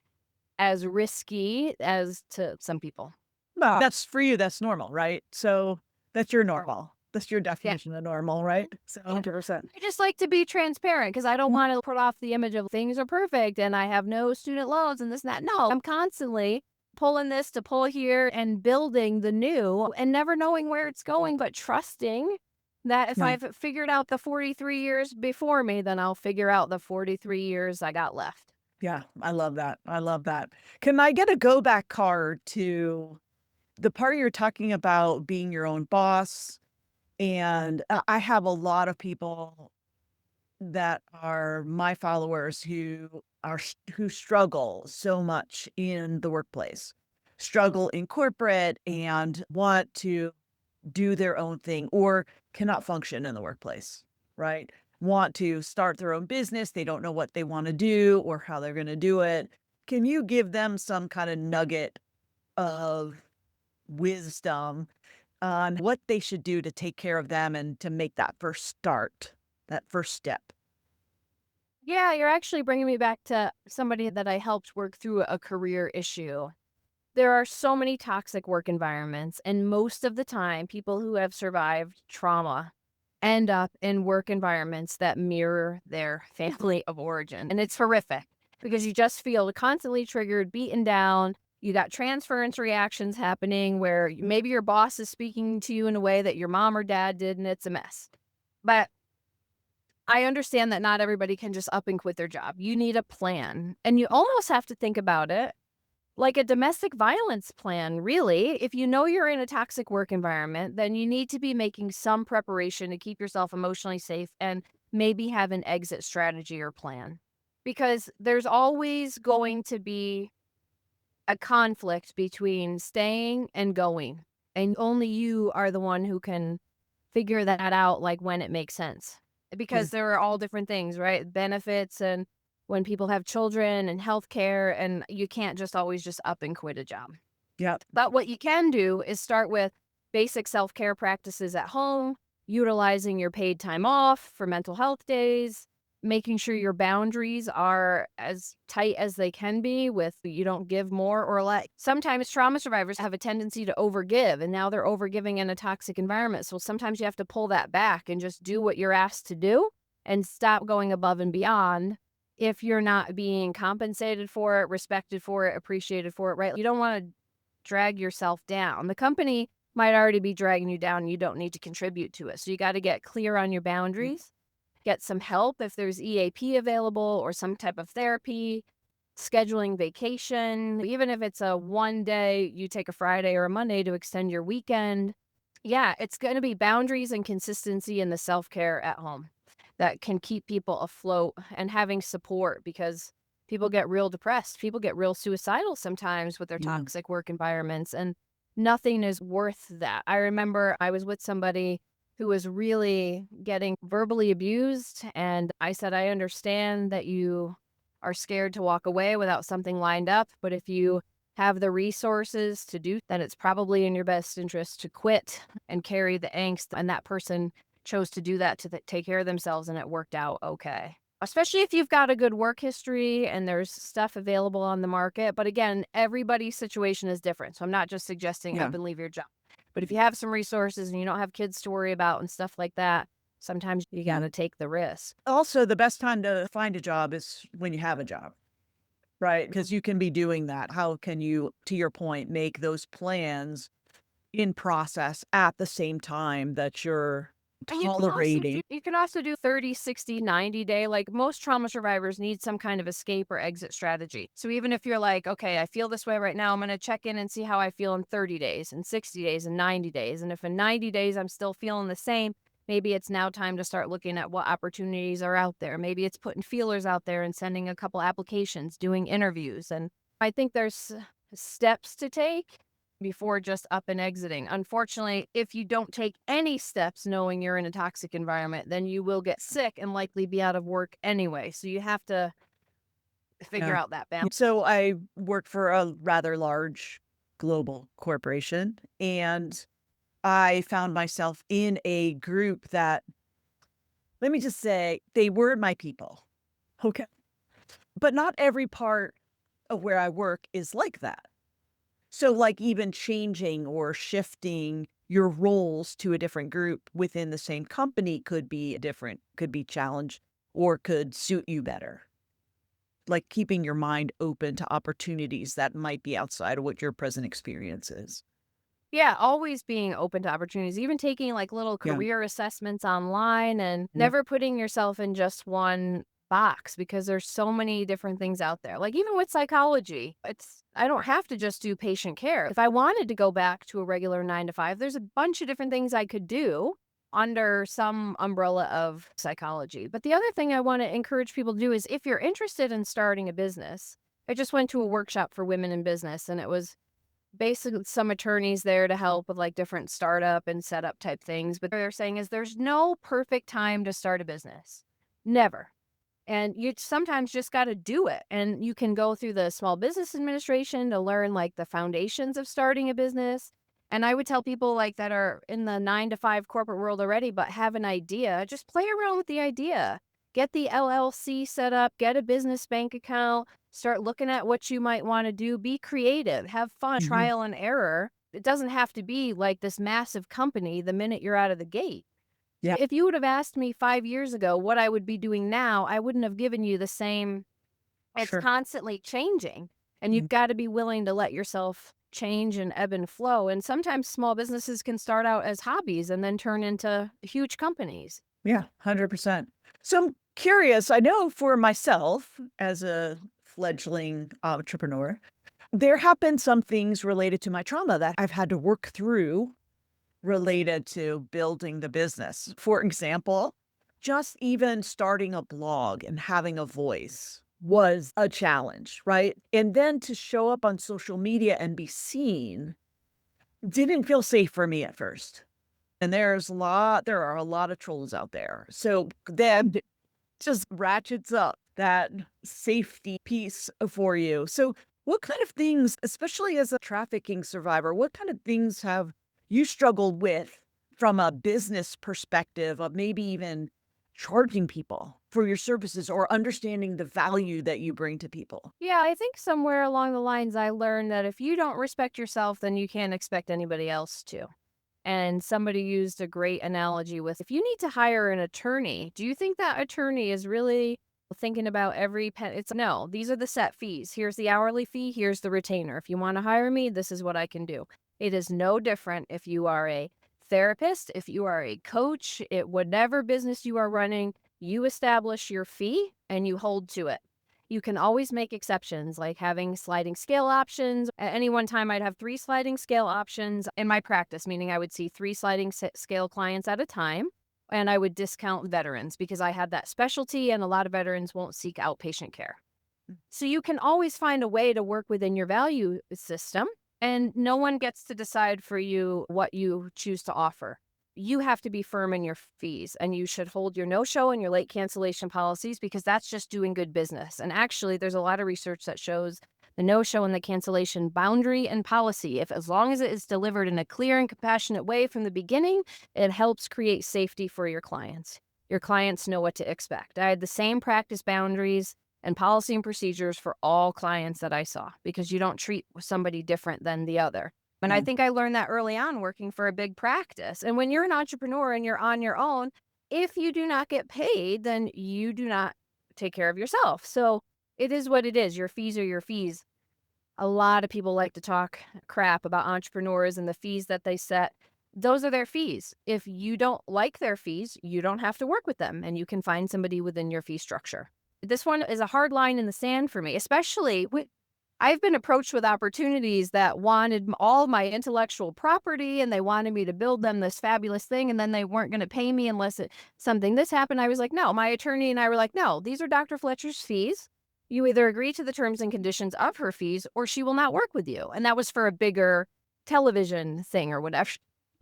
as risky as to some people. No, that's for you, that's normal, right? So that's your normal. That's your Yeah. definition of normal, right? So Yeah. 100%. I just like to be transparent because I don't want to put off the image of things are perfect and I have no student loans and this and that. No, I'm constantly pulling this to pull here and building the new and never knowing where it's going, but trusting that if Yeah. I've figured out the 43 years before me, then I'll figure out the 43 years I got left. Yeah, I love that. I love that. Can I get a go back card to the part you're talking about being your own boss? And I have a lot of people that are my followers who struggle so much in the workplace. struggle in corporate and want to do their own thing or cannot function in the workplace, right? Want to start their own business. They don't know what they want to do or how they're going to do it. Can you give them some kind of nugget of wisdom on what they should do to take care of them and to make that first start, that first step? Yeah, you're actually bringing me back to somebody that I helped work through a career issue. There are so many toxic work environments, and most of the time, people who have survived trauma end up in work environments that mirror their family of origin. And it's horrific because you just feel constantly triggered, beaten down. You got transference reactions happening where maybe your boss is speaking to you in a way that your mom or dad did, and it's a mess. But I understand that not everybody can just up and quit their job. You need a plan, and you almost have to think about it like a domestic violence plan, really. If you know you're in a toxic work environment, then you need to be making some preparation to keep yourself emotionally safe and maybe have an exit strategy or plan. Because there's always going to be a conflict between staying and going. And only you are the one who can figure that out, like when it makes sense. Yeah. Because there are all different things, right? Benefits and when people have children and healthcare, and you can't just always just up and quit a job. Yeah. But what you can do is start with basic self-care practices at home, utilizing your paid time off for mental health days, making sure your boundaries are as tight as they can be with you don't give more or less. Sometimes trauma survivors have a tendency to overgive, and now they're overgiving in a toxic environment. So sometimes you have to pull that back and just do what you're asked to do and stop going above and beyond if you're not being compensated for it, respected for it, appreciated for it, right? You don't want to drag yourself down. The company might already be dragging you down. You don't need to contribute to it. So you got to get clear on your boundaries, get some help if there's EAP available or some type of therapy, scheduling vacation, even if it's a one day, you take a Friday or a Monday to extend your weekend. Yeah, it's going to be boundaries and consistency in the self-care at home that can keep people afloat and having support because people get real depressed. People get real suicidal sometimes with their Yeah. toxic work environments, and nothing is worth that. I remember I was with somebody who was really getting verbally abused, and I said, I understand that you are scared to walk away without something lined up, but if you have the resources to do, then it's probably in your best interest to quit and carry the angst. And that person chose to do that to take care of themselves, and it worked out okay. Especially if you've got a good work history and there's stuff available on the market. But again, everybody's situation is different. So I'm not just suggesting Yeah. up and leave your job. But if you have some resources and you don't have kids to worry about and stuff like that, sometimes you got Yeah. to take the risk. Also, the best time to find a job is when you have a job, right? Because you can be doing that. How can you, to your point, make those plans in process at the same time that you're And you can also tolerating? do 30, 60, 90-day. Like most trauma survivors need some kind of escape or exit strategy. So even if you're like, okay, I feel this way right now, I'm going to check in and see how I feel in 30 days and 60 days and 90 days. And if in 90 days I'm still feeling the same, maybe it's now time to start looking at what opportunities are out there. Maybe it's putting feelers out there and sending a couple applications, doing interviews. And I think there's steps to take before just up and exiting. Unfortunately, if you don't take any steps knowing you're in a toxic environment, then you will get sick and likely be out of work anyway. So you have to figure Yeah. out that balance. So I work for a rather large global corporation, and I found myself in a group that, let me just say, they were my people. Okay. But not every part of where I work is like that. So, like, even changing or shifting your roles to a different group within the same company could be different, could be challenge, or could suit you better. Like keeping your mind open to opportunities that might be outside of what your present experience is. Yeah, always being open to opportunities, even taking like little Yeah. career assessments online and Yeah. never putting yourself in just one box because there's so many different things out there. Like even with psychology, I don't have to just do patient care. If I wanted to go back to a regular 9 to 5, there's a bunch of different things I could do under some umbrella of psychology. But the other thing I want to encourage people to do is if you're interested in starting a business, I just went to a workshop for women in business, and it was basically some attorneys there to help with like different startup and setup type things. But they're saying is there's no perfect time to start a business. Never. And you sometimes just got to do it. And you can go through the Small Business Administration to learn like the foundations of starting a business. And I would tell people like that are in the 9 to 5 corporate world already, but have an idea, just play around with the idea. Get the LLC set up, get a business bank account, start looking at what you might want to do, be creative, have fun, Mhm. trial and error. It doesn't have to be like this massive company the minute you're out of the gate. Yeah, If you would have asked me 5 years ago what I would be doing now, I wouldn't have given you the same. It's sure. constantly changing, and Mhm. you've gotta be willing to let yourself change and ebb and flow, and sometimes small businesses can start out as hobbies and then turn into huge companies. Yeah, 100%. So I'm curious, I know for myself as a fledgling entrepreneur, there have been some things related to my trauma that I've had to work through related to building the business. For example, just even starting a blog and having a voice was a challenge, right? And then to show up on social media and be seen didn't feel safe for me at first. And there are a lot of trolls out there. So then just ratchets up that safety piece for you. So, what kind of things, especially as a trafficking survivor, what kind of things have you struggled with from a business perspective of maybe even charging people for your services or understanding the value that you bring to people? Yeah, I think somewhere along the lines I learned that if you don't respect yourself, then you can't expect anybody else to. And somebody used a great analogy with if you need to hire an attorney, do you think that attorney is really thinking about every pen? It's no, these are the set fees. Here's the hourly fee, here's the retainer. If you want to hire me, this is what I can do. It is no different if you are a therapist, if you are a coach, whatever business you are running, you establish your fee and you hold to it. You can always make exceptions, like having sliding scale options. At any one time, I'd have 3 sliding scale options in my practice, meaning I would see 3 sliding scale clients at a time, and I would discount veterans because I had that specialty, and a lot of veterans won't seek outpatient care. So you can always find a way to work within your value system, and no one gets to decide for you what you choose to offer. You have to be firm in your fees, and you should hold your no-show and your late cancellation policies because that's just doing good business. And actually, there's a lot of research that shows the no-show and the cancellation boundary and policy, if as long as it is delivered in a clear and compassionate way from the beginning, it helps create safety for your clients. Your clients know what to expect. I had the same practice boundaries and policy and procedures for all clients that I saw because you don't treat somebody different than the other. And I Yeah. think I learned that early on working for a big practice. And when you're an entrepreneur and you're on your own, if you do not get paid, then you do not take care of yourself. So it is what it is. Your fees are your fees. A lot of people like to talk crap about entrepreneurs and the fees that they set. Those are their fees. If you don't like their fees, you don't have to work with them and you can find somebody within your fee structure. This one is a hard line in the sand for me, especially with I've been approached with opportunities that wanted all my intellectual property and they wanted me to build them this fabulous thing and then they weren't going to pay me unless something this happened. I was like, no, my attorney and I were like, no, these are Dr. Fletcher's fees. You either agree to the terms and conditions of her fees or she will not work with you. And that was for a bigger television thing or whatever.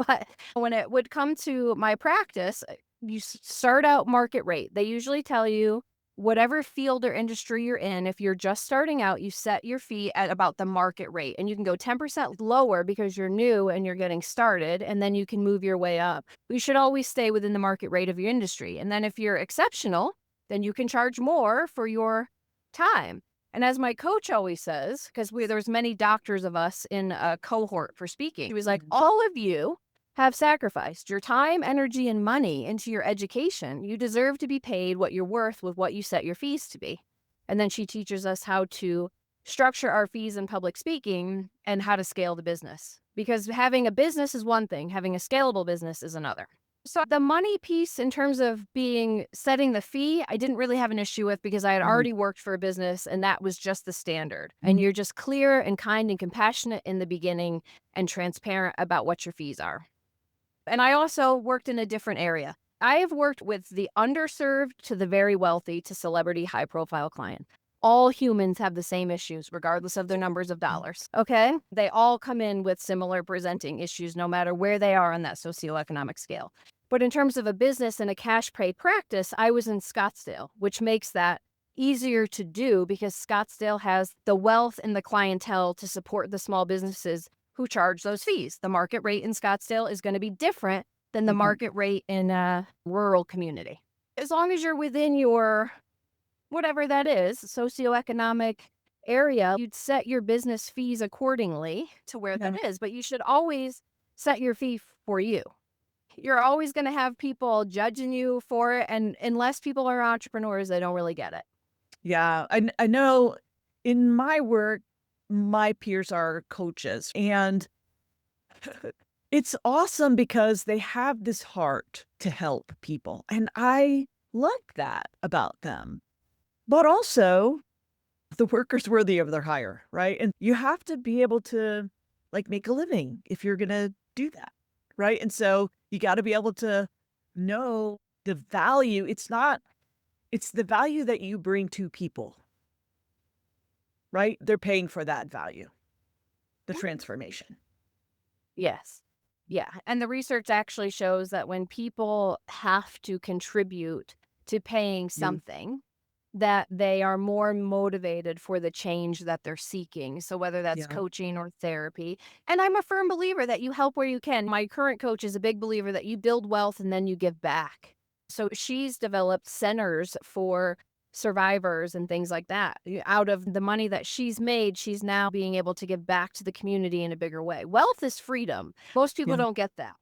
But when it would come to my practice, you start out market rate. They usually tell you whatever field or industry you're in, if you're just starting out, you set your fee at about the market rate and you can go 10% lower because you're new and you're getting started, and then you can move your way up. You should always stay within the market rate of your industry. And then if you're exceptional, then you can charge more for your time. And as my coach always says, because there's many doctors of us in a cohort for speaking, he was like, Mhm. all of you have sacrificed your time, energy, and money into your education. You deserve to be paid what you're worth with what you set your fees to be. And then she teaches us how to structure our fees in public speaking and how to scale the business. Because having a business is one thing, having a scalable business is another. So the money piece in terms of setting the fee, I didn't really have an issue with because I had Mhm. already worked for a business and that was just the standard. And Mhm. you're just clear and kind and compassionate in the beginning and transparent about what your fees are. And I also worked in a different area. I have worked with the underserved to the very wealthy to celebrity high profile client. All humans have the same issues, regardless of their numbers of dollars. Okay? They all come in with similar presenting issues, no matter where they are on that socioeconomic scale. But in terms of a business and a cash pay practice, I was in Scottsdale, which makes that easier to do because Scottsdale has the wealth and the clientele to support the small businesses who charge those fees. The market rate in Scottsdale is going to be different than the Mhm. market rate in a rural community. As long as you're within your whatever that is, socioeconomic area, you'd set your business fees accordingly to where Yeah. that is. But you should always set your fee for you. You're always going to have people judging you for it. And unless people are entrepreneurs, they don't really get it. Yeah, I know in my work, my peers are coaches, and it's awesome because they have this heart to help people, and I like that about them. But also, the worker's worthy of their hire, right? And you have to be able to, like, make a living if you're gonna do that, right? And so you gotta be able to know the value. It's the value that you bring to people, right? They're paying for that value, the transformation. Yes. Yeah. And the research actually shows that when people have to contribute to paying Mm, something, that they are more motivated for the change that they're seeking. So whether that's yeah, coaching or therapy. And I'm a firm believer that you help where you can. My current coach is a big believer that you build wealth and then you give back. So she's developed centers for survivors and things like that. Out of the money that she's made, she's now being able to give back to the community in a bigger way. Wealth is freedom. Most people yeah, don't get that.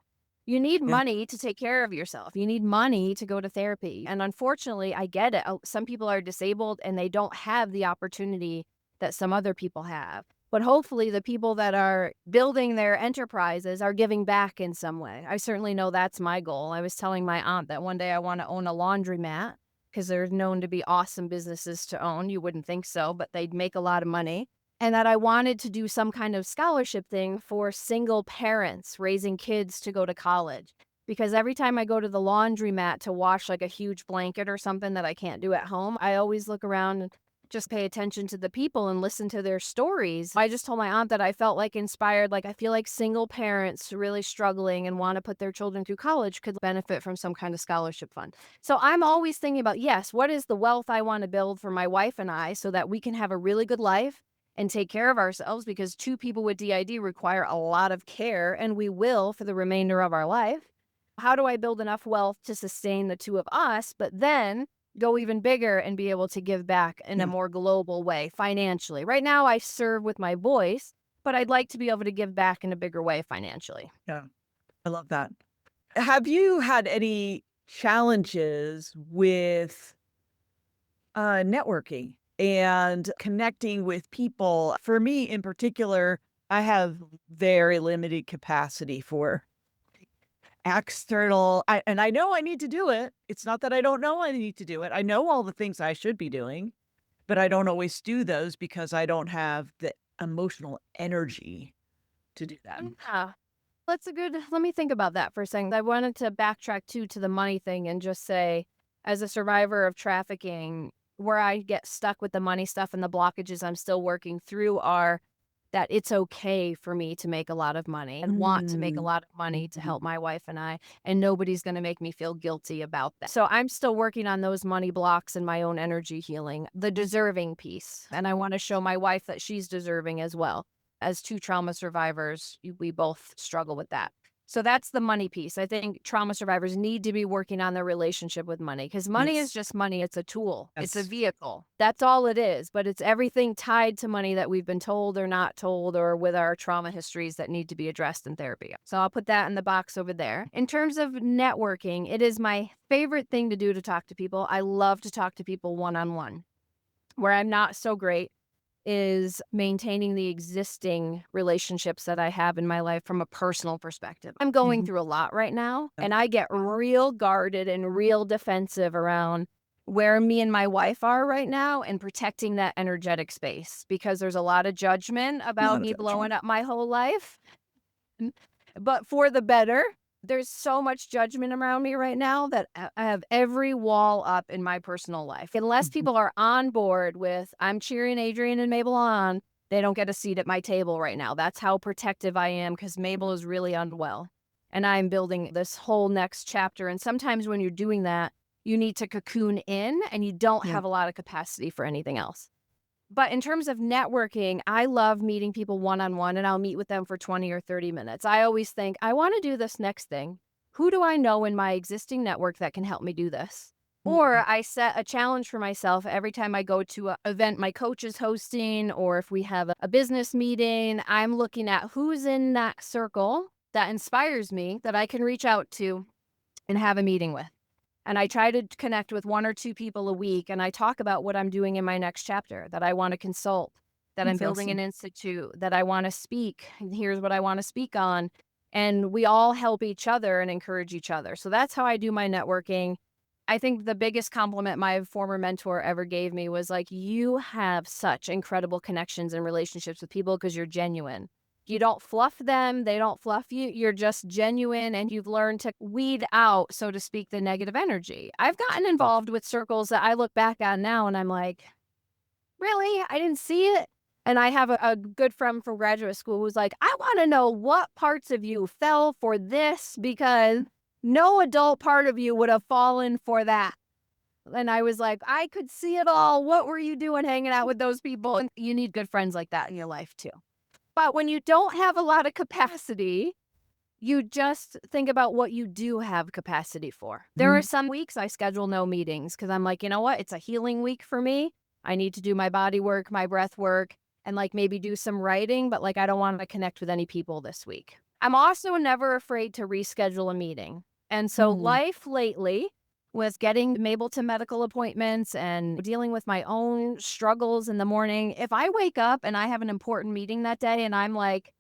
You need yeah, money to take care of yourself. You need money to go to therapy. And unfortunately, I get it. Some people are disabled and they don't have the opportunity that some other people have. But hopefully, the people that are building their enterprises are giving back in some way. I certainly know that's my goal. I was telling my aunt that one day I want to own a laundromat because they're known to be awesome businesses to own. You wouldn't think so, but they'd make a lot of money. And that I wanted to do some kind of scholarship thing for single parents raising kids to go to college. Because every time I go to the laundromat to wash like a huge blanket or something that I can't do at home, I always look around and just pay attention to the people and listen to their stories. I just told my aunt that I felt like inspired, like I feel like single parents really struggling and want to put their children through college could benefit from some kind of scholarship fund. So I'm always thinking about, yes, what is the wealth I want to build for my wife and I so that we can have a really good life and take care of ourselves because two people with DID require a lot of care and we will for the remainder of our life. How do I build enough wealth to sustain the two of us, but then go even bigger and be able to give back in a yeah, more global way financially? Right now, I serve with my voice, but I'd like to be able to give back in a bigger way financially. yeah. I love that. Have you had any challenges with networking and connecting with people? For me in particular, I have very limited capacity for external, and I know I need to do it. It's not that I don't know I need to do it. I know all the things I should be doing, but I don't always do those because I don't have the emotional energy to do that. Yeah. That's a good let me think about that for a second. I wanted to backtrack too to the money thing and just say, as a survivor of trafficking, where I get stuck with the money stuff and the blockages I'm still working through are that it's okay for me to make a lot of money and want to make a Mm. lot of money to Mhm. help my wife and I, and nobody's going to make me feel guilty about that. So I'm still working on those money blocks and my own energy healing, the deserving piece. And I want to show my wife that she's deserving as well. As two trauma survivors, we both struggle with that. So that's the money piece. I think trauma survivors need to be working on their relationship with money because money is Yes. just money. It's a tool, it's a Yes. vehicle. That's all it is. But it's everything tied to money that we've been told or not told or with our trauma histories that need to be addressed in therapy. So I'll put that in the box over there. In terms of networking, it is my favorite thing to do to talk to people. I love to talk to people one on one. Where I'm not so great is maintaining the existing relationships that I have in my life from a personal perspective. I'm going Mhm. through a lot right now, Yeah. and I get real guarded and real defensive around where me and my wife are right now and protecting that energetic space because there's a lot of judgment A about lot of me blowing judgment. up my whole life, but for the better. There's so much judgment around me right now that I have every wall up in my personal life. Unless Mhm. people are on board with, I'm cheering Adrian and Mabel on, they don't get a seat at my table right now. That's how protective I am because Mabel is really unwell. And I'm building this whole next chapter. And sometimes when you're doing that, you need to cocoon in and you don't Yeah. have a lot of capacity for anything else. But in terms of networking, I love meeting people one-on-one, and I'll meet with them for 20 or 30 minutes. I always think, I want to do this next thing. Who do I know in my existing network that can help me do this? Mhm. Or I set a challenge for myself every time I go to an event my coach is hosting, or if we have a business meeting, I'm looking at who's in that circle that inspires me that I can reach out to and have a meeting with. And I try to connect with 1 or 2 people a week, and I talk about what I'm doing in my next chapter, that I wanna consult, that I'm That's building an awesome. institute, that I wanna speak, and here's what I wanna speak on, and we all help each other and encourage each other. So that's how I do my networking. I think the biggest compliment my former mentor ever gave me was like, "You have such incredible connections and relationships with people because 'cause you're genuine." You don't fluff them, they don't fluff you. You're just genuine and you've learned to weed out, so to speak, the negative energy. I've gotten involved with circles that I look back on now and I'm like, really? I didn't see it. And I have a good friend from graduate school who's like, I want to know what parts of you fell for this because no adult part of you would have fallen for that. And I was like, I could see it all. What were you doing hanging out with those people? And you need good friends like that in your life too. But when you don't have a lot of capacity, you just think about what you do have capacity for. There are Mhm. some weeks I schedule no meetings because I'm like, you know what? It's a healing week for me. I need to do my body work, my breath work, and like maybe do some writing, but like I don't want to connect with any people this week. I'm also never afraid to reschedule a meeting. And so Mhm. life lately with getting Mabel to medical appointments and dealing with my own struggles in the morning. If I wake up and I have an important meeting that day and I'm like,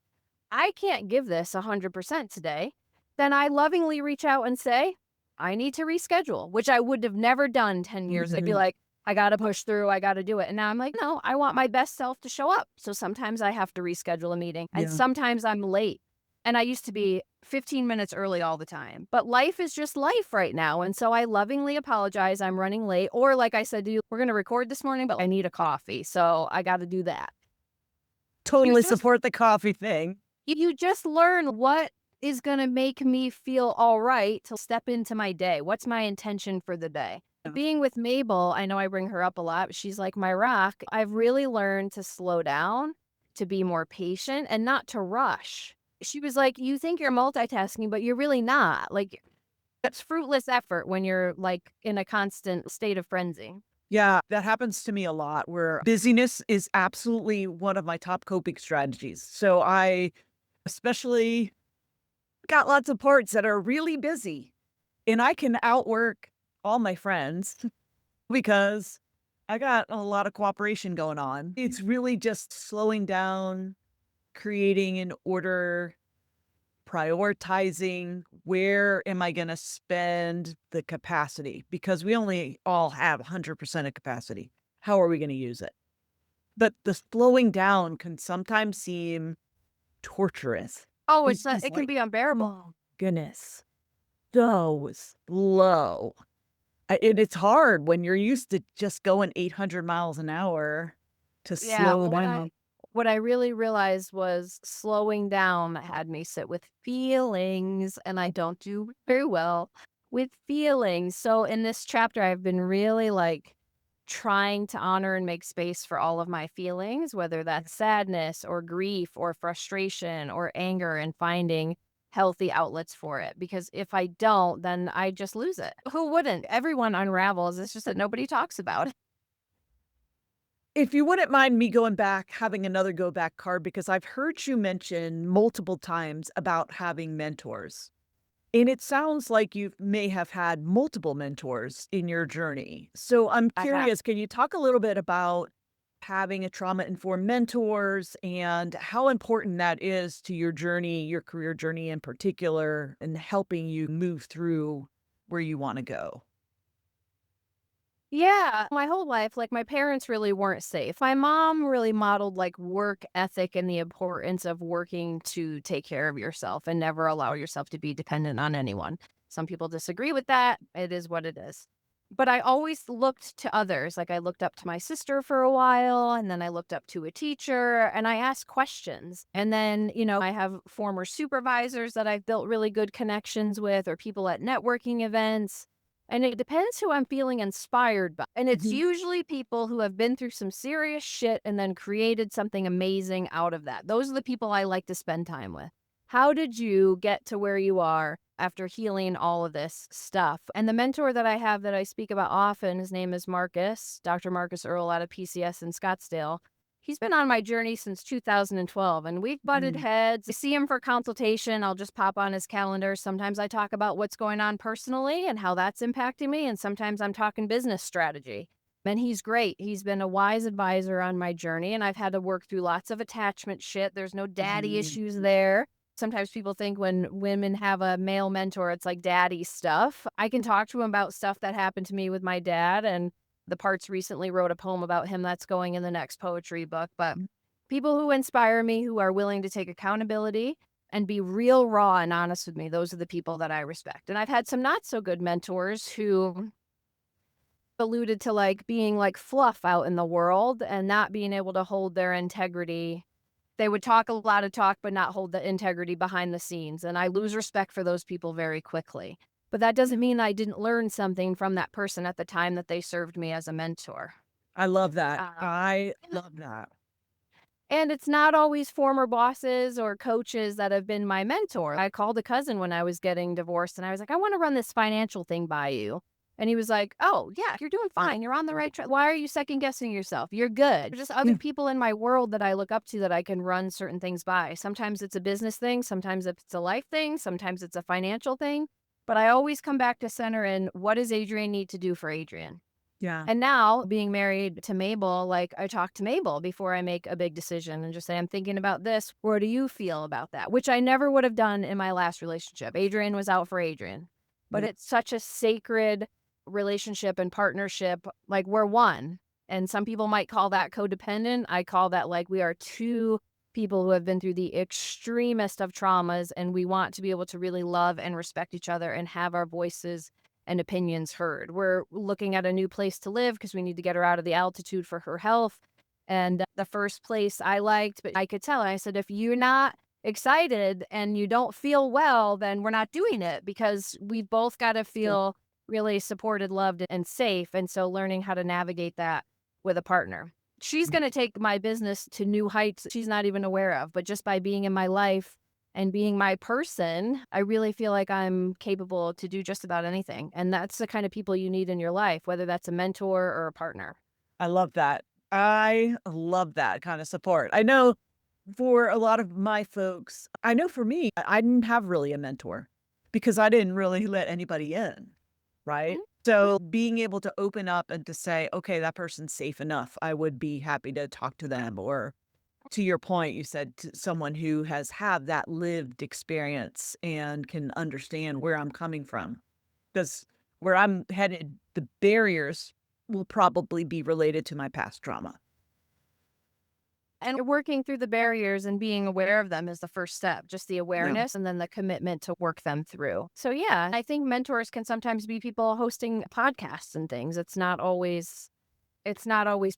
I can't give this 100% today, then I lovingly reach out and say, I need to reschedule, which I would have never done 10 years. I'd be Mhm. like, I got to push through. I got to do it. And now I'm like, no, I want my best self to show up. So sometimes I have to reschedule a meeting and Yeah. sometimes I'm late. And I used to be 15 minutes early all the time. But life is just life right now. And so I lovingly apologize. I'm running late. Or like I said to you, we're going to record this morning, but I need a coffee. So I got to do that. You Totally just support the coffee thing. you just learn what is gonna make me feel all right to step into my day. What's my intention for the day? Yeah. Being with Mabel, I know I bring her up a lot, but she's like my rock. I've really learned to slow down, to be more patient, and not to rush. She was like, "You think you're multitasking, but you're really not." Like, it's fruitless effort when you're, like, in a constant state of frenzy. Yeah, that happens to me a lot where busyness is absolutely one of my top coping strategies. So I especially got lots of parts that are really busy and I can outwork all my friends because I got a lot of cooperation going on. It's really just slowing down, creating an order, prioritizing where am I going to spend the capacity because we only all have 100% of capacity. How are we going to use it? But the slowing down can sometimes seem torturous. Oh, It's it just can like, be unbearable. oh, goodness, so slow. And it's hard when you're used to just going 800 miles an hour to Yeah, slow down. what I really realized was slowing down had me sit with feelings, and I don't do very well with feelings. So in this chapter, I've been really like trying to honor and make space for all of my feelings, whether that's sadness or grief or frustration or anger, and finding healthy outlets for it. Because if I don't, then I just lose it. Who wouldn't? Everyone unravels. It's just that nobody talks about it. If you wouldn't mind me going back, having another go back card, because I've heard you mention multiple times about having mentors. And it sounds like you may have had multiple mentors in your journey. So I'm I have. curious, can you talk a little bit about having a trauma informed mentors and how important that is to your journey, your career journey in particular, and helping you move through where you want to go? Yeah, my whole life, like, my parents really weren't safe. My mom really modeled, like, work ethic and the importance of working to take care of yourself and never allow yourself to be dependent on anyone. Some people disagree with that. It is what it is. But I always looked to others. Like, I looked up to my sister for a while, and then I looked up to a teacher, and I asked questions. And then, I have former supervisors that I've built really good connections with, or people at networking events. And it depends who I'm feeling inspired by. And it's Mhm. usually people who have been through some serious shit and then created something amazing out of that. Those are the people I like to spend time with. How did you get to where you are after healing all of this stuff? And the mentor that I have that I speak about often, his name is Marcus, Dr. Marcus Earl out of PCS in Scottsdale. He's been on my journey since 2012, and we've butted Mm. heads. I see him for consultation. I'll just pop on his calendar. Sometimes I talk about what's going on personally and how that's impacting me, and sometimes I'm talking business strategy. And he's great. He's been a wise advisor on my journey, and I've had to work through lots of attachment shit. There's no daddy Mm. issues there. Sometimes people think when women have a male mentor, it's like daddy stuff. I can talk to him about stuff that happened to me with my dad, and the Parts recently wrote a poem about him that's going in the next poetry book. But people who inspire me, who are willing to take accountability and be real raw and honest with me, those are the people that I respect. And I've had some not so good mentors who alluded to like being like fluff out in the world and not being able to hold their integrity. They would talk a lot of talk, but not hold the integrity behind the scenes. And I lose respect for those people very quickly. But that doesn't mean I didn't learn something from that person at the time that they served me as a mentor. I love that. Um, I love that. and it's not always former bosses or coaches that have been my mentor. I called a cousin when I was getting divorced and I was like, I want to run this financial thing by you. And he was like, oh, yeah, you're doing fine. You're on the right track. Why are you second guessing yourself? You're good. There's just other Mm. people in my world that I look up to that I can run certain things by. Sometimes it's a business thing. Sometimes it's a life thing. Sometimes it's a financial thing. But I always come back to center in what does Adrian need to do for Adrian? Yeah. And now being married to Mabel, like I talk to Mabel before I make a big decision and just say, I'm thinking about this. What do you feel about that? Which I never would have done in my last relationship. Adrian was out for Adrian, but Mm. it's such a sacred relationship and partnership. Like we're one. And some people might call that codependent. I call that like we are two people who have been through the extremest of traumas and we want to be able to really love and respect each other and have our voices and opinions heard. We're looking at a new place to live because we need to get her out of the altitude for her health. And the first place I liked, but I could tell, I said, if you're not excited and you don't feel well, then we're not doing it because we both got to Yeah. feel really supported, loved, and safe. And so learning how to navigate that with a partner. She's Mm. going to take my business to new heights she's not even aware of, but just by being in my life and being my person, I really feel like I'm capable to do just about anything. And that's the kind of people you need in your life, whether that's a mentor or a partner. I love that. I love that kind of support. I know for a lot of my folks, I know for me, I didn't have really a mentor because I didn't really let anybody in, right? Mhm. So being able to open up and to say, okay, that person's safe enough, I would be happy to talk to them. Or to your point, you said to someone who has had that lived experience and can understand where I'm coming from. Because where I'm headed, the barriers will probably be related to my past trauma. And working through the barriers and being aware of them is the first step, just the Yeah. awareness and then the commitment to work them through. So, yeah, I think mentors can sometimes be people hosting podcasts and things. It's not always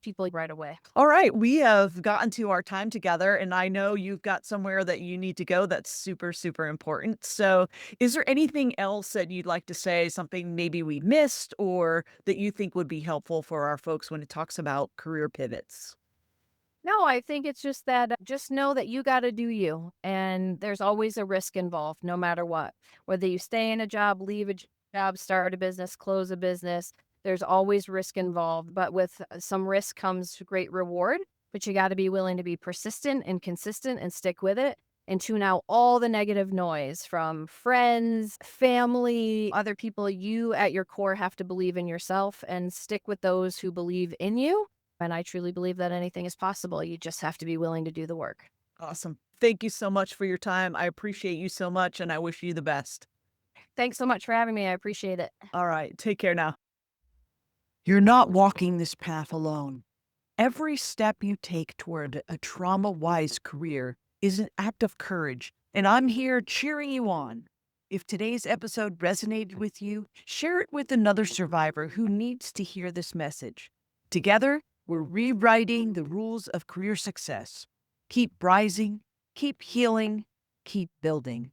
people right away. All right, we have gotten to our time together, and I know you've got somewhere that you need to go that's super, super important. So, is there anything else that you'd like to say, something maybe we missed or that you think would be helpful for our folks when it talks about career pivots? No, I think it's just that just know that you got to do you. And there's always a risk involved, no matter what. Whether you stay in a job, leave a job, start a business, close a business, there's always risk involved. But with some risk comes great reward. But you got to be willing to be persistent and consistent and stick with it and tune out all the negative noise from friends, family, other people. You at your core have to believe in yourself and stick with those who believe in you, and I truly believe that anything is possible. You just have to be willing to do the work. Awesome. Thank you so much for your time. I appreciate you so much, and I wish you the best. Thanks so much for having me. I appreciate it. All right, take care now. You're not walking this path alone. Every step you take toward a trauma-wise career is an act of courage, and I'm here cheering you on. If today's episode resonated with you, share it with another survivor who needs to hear this message. Together, we're rewriting the rules of career success. Keep rising, keep healing, keep building.